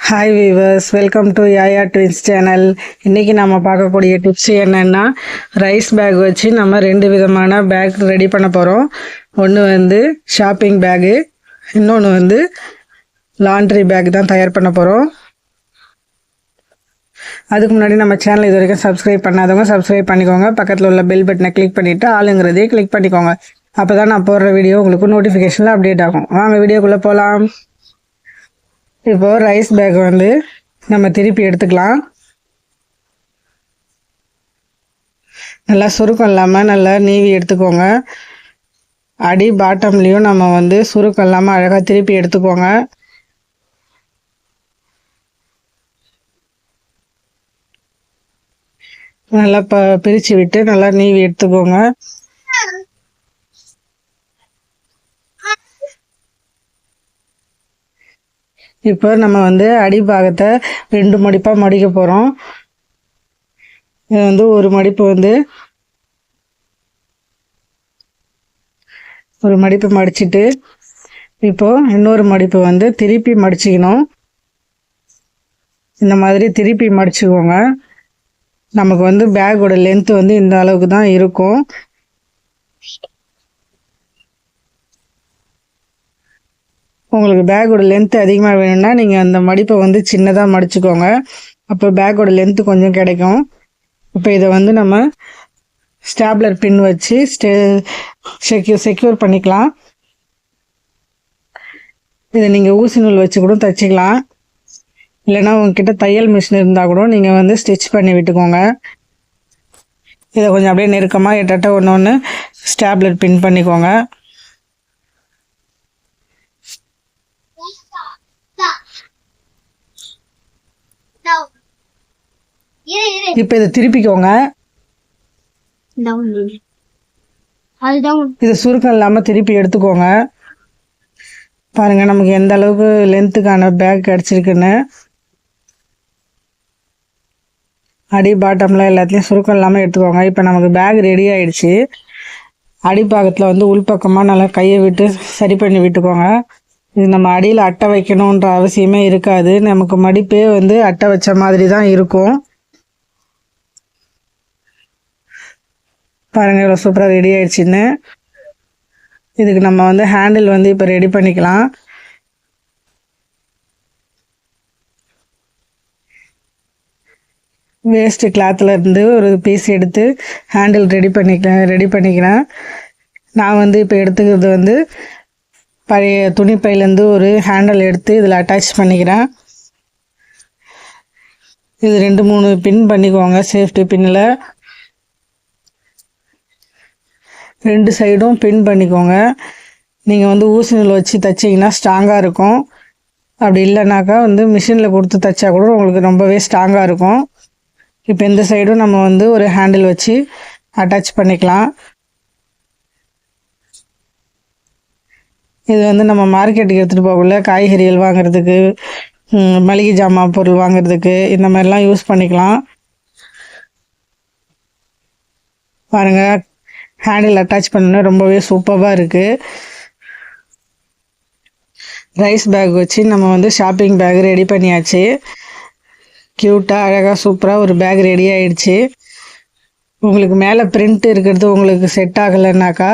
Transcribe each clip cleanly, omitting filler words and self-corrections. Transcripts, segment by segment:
Hi viewers, welcome to Yaya twins channel. இன்றைக்கி நம்ம பார்க்கக்கூடிய டிப்ஸ் என்னென்னா, ரைஸ் பேக் வச்சு நம்ம 2 விதமான பேக் ரெடி பண்ண போகிறோம். ஒன்று வந்து ஷாப்பிங் பேகு, இன்னொன்று வந்து லாண்ட்ரி பேக் தான் தயார் பண்ண போகிறோம். அதுக்கு முன்னாடி நம்ம சேனல் இது வரைக்கும் சப்ஸ்கிரைப் பண்ணாதவங்க சப்ஸ்கிரைப் பண்ணிக்கோங்க. பக்கத்தில் உள்ள பெல் பட்டனை கிளிக் பண்ணிவிட்டு ஆளுங்கிறதே கிளிக் பண்ணிக்கோங்க. அப்போ தான் நான் போடுற வீடியோ உங்களுக்கு நோட்டிஃபிகேஷனில் அப்டேட் ஆகும். வாங்க வீடியோக்குள்ளே போகலாம். இப்போது ரைஸ் பேக் வந்து நம்ம திருப்பி எடுத்துக்கலாம். நல்லா சுருக்கம் இல்லாமல் நல்லா நீவி எடுத்துக்கோங்க. அடி பாட்டம்லேயும் நம்ம வந்து சுருக்கம் இல்லாமல் அழகாக திருப்பி எடுத்துக்கோங்க. நல்லா பிரித்து விட்டு நல்லா நீவி எடுத்துக்கோங்க. இப்போ நம்ம வந்து அடிபாகத்தை 2 மடிப்பாக மடிக்க போகிறோம். இது வந்து ஒரு மடிப்பு வந்து ஒரு மடிப்பு மடிச்சுட்டு இப்போது இன்னொரு மடிப்பு வந்து திருப்பி மடிச்சுக்கணும். இந்த மாதிரி திருப்பி மடிச்சுக்கோங்க. நமக்கு வந்து பேக்கோட லென்த்து வந்து இந்த அளவுக்கு தான் இருக்கும். உங்களுக்கு பேக்கோட லென்த்து அதிகமாக வேணும்னா நீங்கள் அந்த மடிப்பை வந்து சின்னதாக மடிச்சுக்கோங்க. அப்போ பேக்கோட லென்த்து கொஞ்சம் கிடைக்கும். இப்போ இதை வந்து நம்ம ஸ்டாப்லர் பின் வச்சு செக்யூர் பண்ணிக்கலாம். இதை நீங்கள் ஊசி நூல் வச்சு கூட தைச்சிக்கலாம். இல்லைன்னா உங்ககிட்ட தையல் மிஷின் இருந்தால் கூட நீங்கள் வந்து ஸ்டிச் பண்ணி விட்டுக்கோங்க. இதை கொஞ்சம் அப்படியே நெருக்கமாக எட்டட்ட ஒன்று ஸ்டாப்லர் பின் பண்ணிக்கோங்க. இப்போ இதை திருப்பிக்கோங்க. இதை சுருக்கம் இல்லாமல் திருப்பி எடுத்துக்கோங்க. பாருங்கள் நமக்கு எந்த அளவுக்கு லென்த்துக்கான பேக் கிடச்சிருக்குன்னு. அடி பாட்டம்லாம் எல்லாத்துலேயும் சுருக்கம் இல்லாமல் எடுத்துக்கோங்க. இப்போ நமக்கு பேக் ரெடி ஆகிடுச்சு. அடிப்பாகத்தில் வந்து உள்பக்கமாக நல்லா கையை விட்டு சரி பண்ணி விட்டுக்கோங்க. இது நம்ம அடியில் அட்டை வைக்கணுன்ற அவசியமே இருக்காது. நமக்கு மடிப்பே வந்து அட்டை வச்ச மாதிரி தான் இருக்கும். பாருங்கள் இவ்வளோ சூப்பராக ரெடி ஆயிடுச்சுன்னு. இதுக்கு நம்ம வந்து ஹேண்டில் வந்து இப்போ ரெடி பண்ணிக்கலாம். வேஸ்ட்டு கிளாத்தில் இருந்து ஒரு பீஸ் எடுத்து ஹேண்டில் ரெடி பண்ணிக்கிறேன். நான் வந்து இப்போ எடுத்துக்கிறது வந்து பழைய துணிப்பையிலேருந்து ஒரு ஹேண்டில் எடுத்து இதில் அட்டாச் பண்ணிக்கிறேன். இது 2-3 பின் பண்ணிக்கோங்க. சேஃப்டி பின்னில் 2 சைடும் பின் பண்ணிக்கோங்க. நீங்கள் வந்து ஊசி நூல் வச்சு தைச்சிங்கன்னா ஸ்ட்ராங்காக இருக்கும். அப்படி இல்லைனாக்கா வந்து மிஷினில் கொடுத்து தைச்சா கூட உங்களுக்கு ரொம்பவே ஸ்ட்ராங்காக இருக்கும். இப்போ இந்த சைடும் நம்ம வந்து ஒரு ஹேண்டில் வச்சு அட்டாச் பண்ணிக்கலாம். இது வந்து நம்ம மார்க்கெட்டுக்கு எடுத்துகிட்டு போகக்குள்ள காய்கறிகள் வாங்குறதுக்கு, மளிகை ஜாமான் பொருள் வாங்குறதுக்கு இந்த மாதிரிலாம் யூஸ் பண்ணிக்கலாம். பாருங்கள் ஹேண்டில் அட்டாச் பண்ணோன்னா ரொம்பவே சூப்பராக இருக்குது. ரைஸ் பேக் வச்சு நம்ம வந்து ஷாப்பிங் பேக் ரெடி பண்ணியாச்சு. க்யூட்டாக அழகாக சூப்பராக ஒரு பேக் ரெடி ஆகிடுச்சு. உங்களுக்கு மேலே பிரிண்ட் இருக்கிறது உங்களுக்கு செட் ஆகலைன்னாக்கா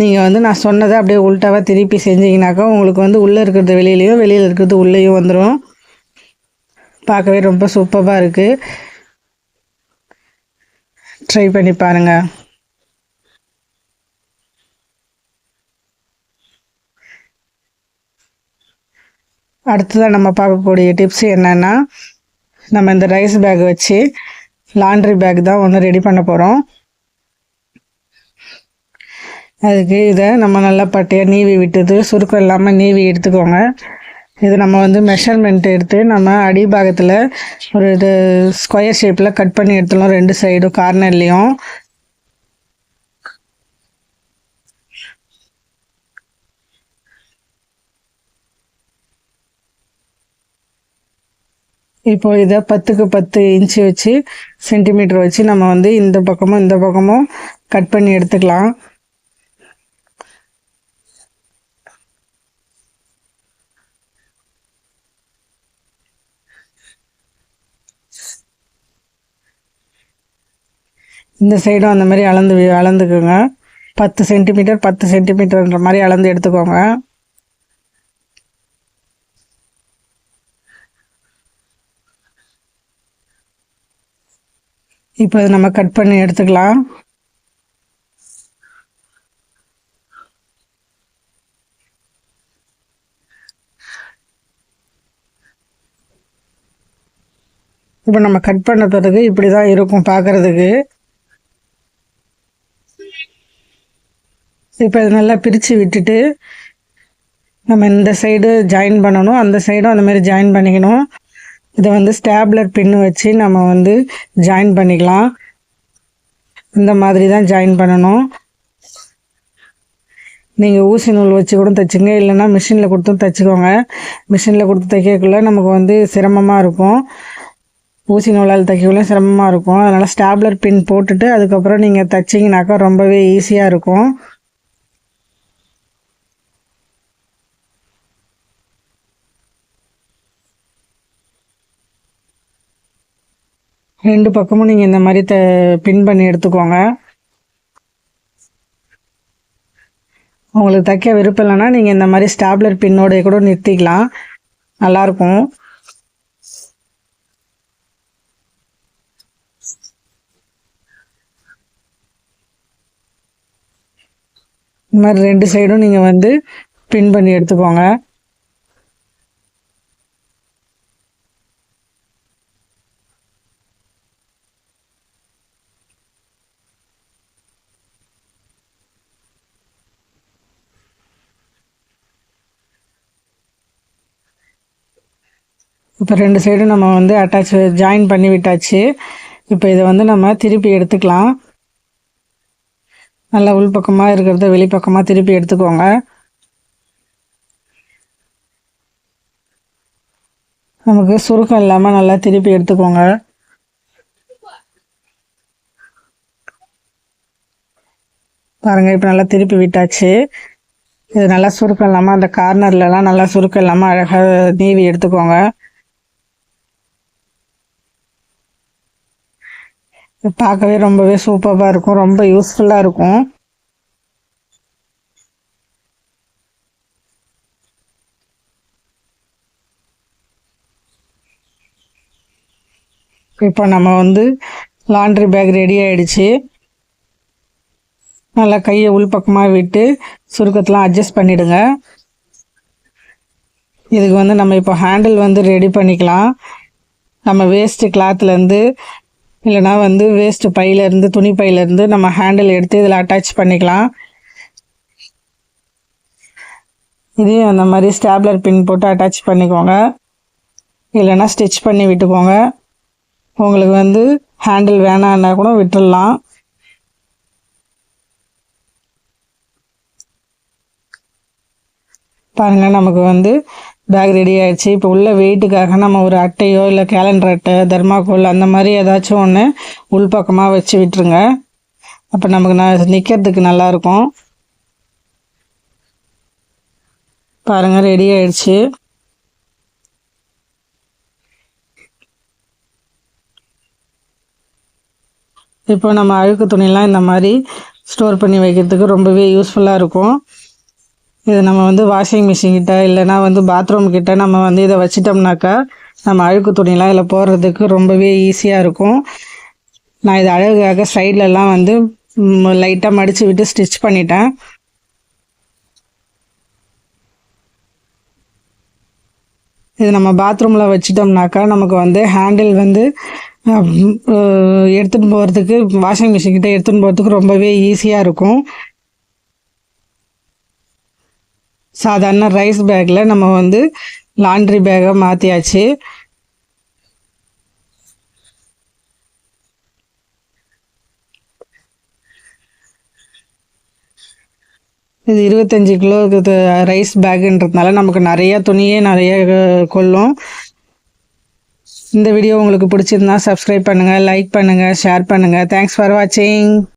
நீங்கள் வந்து நான் சொன்னதை அப்படியே உள்டாவாக திருப்பி செஞ்சீங்கனாக்கா உங்களுக்கு வந்து உள்ளே இருக்கிறது வெளியிலையும் வெளியில் இருக்கிறது உள்ளேயும் வந்துடும். பார்க்கவே ரொம்ப சூப்பராக இருக்குது. ட்ரை பண்ணி பாருங்கள். அடுத்ததாக நம்ம பார்க்கக்கூடிய டிப்ஸ் என்னென்னா, நம்ம இந்த ரைஸ் பேக் வச்சு லாண்ட்ரி பேக் தான் ஒன்று ரெடி பண்ண போகிறோம். அதுக்கு இதை நம்ம நல்லா பட்டையாக நீவி விட்டுது சுருக்கம் இல்லாமல் நீவி எடுத்துக்கோங்க. இது நம்ம வந்து மெஷர்மெண்ட் எடுத்து நம்ம அடிபாகத்தில் ஒரு இது ஸ்கொயர் ஷேப்பில் கட் பண்ணி எடுத்துடலாம். 2 சைடும் கார்னர்லேயும். இப்போ இதை 10க்கு 10 இன்ச்சு வச்சு சென்டிமீட்டர் வச்சு நம்ம வந்து இந்த பக்கமும் கட் பண்ணி எடுத்துக்கலாம். இந்த சைடும் அந்த மாதிரி அளந்துக்குங்க. 10 சென்டிமீட்டர் 10 சென்டிமீட்டர்ன்ற மாதிரி அளந்து எடுத்துக்கோங்க. இப்போ இதை நம்ம கட் பண்ணி எடுத்துக்கலாம். இப்போ நம்ம கட் பண்ண பிறகு இப்படி தான் இருக்கும் பார்க்குறதுக்கு. இப்போ இதை நல்லா பிரித்து விட்டுட்டு நம்ம இந்த சைடு ஜாயின் பண்ணணும், அந்த சைடும் அந்த மாதிரி ஜாயின் பண்ணிக்கணும். இதை வந்து ஸ்டாப்லர் பின்னு வச்சு நம்ம வந்து ஜாயின் பண்ணிக்கலாம். இந்த மாதிரி தான் ஜாயின் பண்ணணும். நீங்கள் ஊசி நூல் வச்சு கூட தைச்சிங்க, இல்லைன்னா மிஷினில் கொடுத்தும் தைச்சிக்கோங்க. மிஷினில் கொடுத்து தைக்கக்குள்ள நமக்கு வந்து சிரமமாக இருக்கும், ஊசி நூலால் தைக்கக்குள்ளே சிரமமாக இருக்கும். அதனால் ஸ்டாப்லர் பின் போட்டுட்டு அதுக்கப்புறம் நீங்கள் தைச்சிங்கனாக்கா ரொம்பவே ஈஸியாக இருக்கும். ரெண்டு பக்கமும் நீங்கள் இந்த மாதிரி பின் பண்ணி எடுத்துக்கோங்க. உங்களுக்கு தைக்க விருப்பம் இல்லைன்னா நீங்கள் இந்த மாதிரி ஸ்டாப்லர் பின்னோடைய கூட நிறுத்திக்கலாம், நல்லாயிருக்கும். இந்த மாதிரி ரெண்டு சைடும் நீங்கள் வந்து பின் பண்ணி எடுத்துக்கோங்க. இப்போ ரெண்டு சைடும் நம்ம வந்து ஜாயின் பண்ணி விட்டாச்சு. இப்போ இதை வந்து நம்ம திருப்பி எடுத்துக்கலாம். நல்லா உள்பக்கமாக இருக்கிறத வெளிப்பக்கமாக திருப்பி எடுத்துக்கோங்க. நமக்கு சுருக்கம் இல்லாமல் நல்லா திருப்பி எடுத்துக்கோங்க. பாருங்கள், இப்போ நல்லா திருப்பி விட்டாச்சு. இது நல்லா சுருக்கம் இல்லாமல் அந்த கார்னர்லலாம் நல்லா சுருக்கம் இல்லாமல் அழகாக நீவி எடுத்துக்கோங்க. பார்க்கவே ரொம்பவே சூப்பராக இருக்கும், ரொம்ப யூஸ்ஃபுல்லாக இருக்கும். இப்போ நம்ம வந்து லாண்ட்ரி பேக் ரெடி ஆகிடுச்சு. நல்லா கையை உள்பக்கமாக விட்டு சுருக்கத்தெலாம் அட்ஜஸ்ட் பண்ணிவிடுங்க. இதுக்கு வந்து நம்ம இப்போ ஹேண்டில் வந்து ரெடி பண்ணிக்கலாம். நம்ம வேஸ்ட்டு கிளாத்லேருந்து இல்லைனா வந்து வேஸ்ட்டு பையிலேருந்து துணி பையிலேருந்து நம்ம ஹேண்டில் எடுத்து இதில் அட்டாச் பண்ணிக்கலாம். இதையும் அந்த மாதிரி ஸ்டாப்லர் பின் போட்டு அட்டாச் பண்ணிக்கோங்க, இல்லைனா ஸ்டிச் பண்ணி விட்டுக்கோங்க. உங்களுக்கு வந்து ஹேண்டில் வேணான்னா கூட விட்டுடலாம். பாருங்கள், நமக்கு வந்து பேக் ரெடி ஆகிடுச்சு. இப்போ உள்ள வெயிட்டுக்காக நம்ம ஒரு அட்டையோ இல்லை கேலண்டர் அட்டை, தர்மாக்கோல் அந்த மாதிரி ஏதாச்சும் ஒன்று உள்பக்கமாக வச்சு விட்டுருங்க. அப்போ நமக்கு நிற்கிறதுக்கு நல்லாயிருக்கும். பாருங்கள், ரெடி ஆகிடுச்சு. இப்போ நம்ம அழுக்கு துணிலாம் இந்த மாதிரி ஸ்டோர் பண்ணி வைக்கிறதுக்கு ரொம்பவே யூஸ்ஃபுல்லாக இருக்கும். இது நம்ம வந்து வாஷிங் மிஷின் கிட்ட இல்லைனா வந்து பாத்ரூம் கிட்ட நம்ம வந்து இதை வச்சிட்டோம்னாக்கா நம்ம அழுக்கு துணிலாம் இதில் போடுறதுக்கு ரொம்பவே ஈஸியாக இருக்கும். நான் இதை அழகாக சைட்லலாம் வந்து லைட்டாக மடித்து விட்டு ஸ்டிச் பண்ணிட்டேன். இது நம்ம பாத்ரூமில் வச்சிட்டோம்னாக்கா நமக்கு வந்து ஹேண்டில் வந்து எடுத்துகிட்டு போகிறதுக்கு வாஷிங் மிஷின் கிட்ட எடுத்துகிட்டு போகிறதுக்கு ரொம்பவே ஈஸியாக இருக்கும். சாதாரண ரைஸ் பேக்கில் நம்ம வந்து லாண்ட்ரி பேக்கை மாற்றியாச்சு. இது 25 கிலோ ரைஸ் பேக்குன்றதுனால நமக்கு நிறைய துணியே நிறைய கொள்ளும். இந்த வீடியோ உங்களுக்கு பிடிச்சிருந்தா சப்ஸ்கிரைப் பண்ணுங்கள், லைக் பண்ணுங்கள், ஷேர் பண்ணுங்கள். தேங்க்ஸ் ஃபார் வாட்சிங்.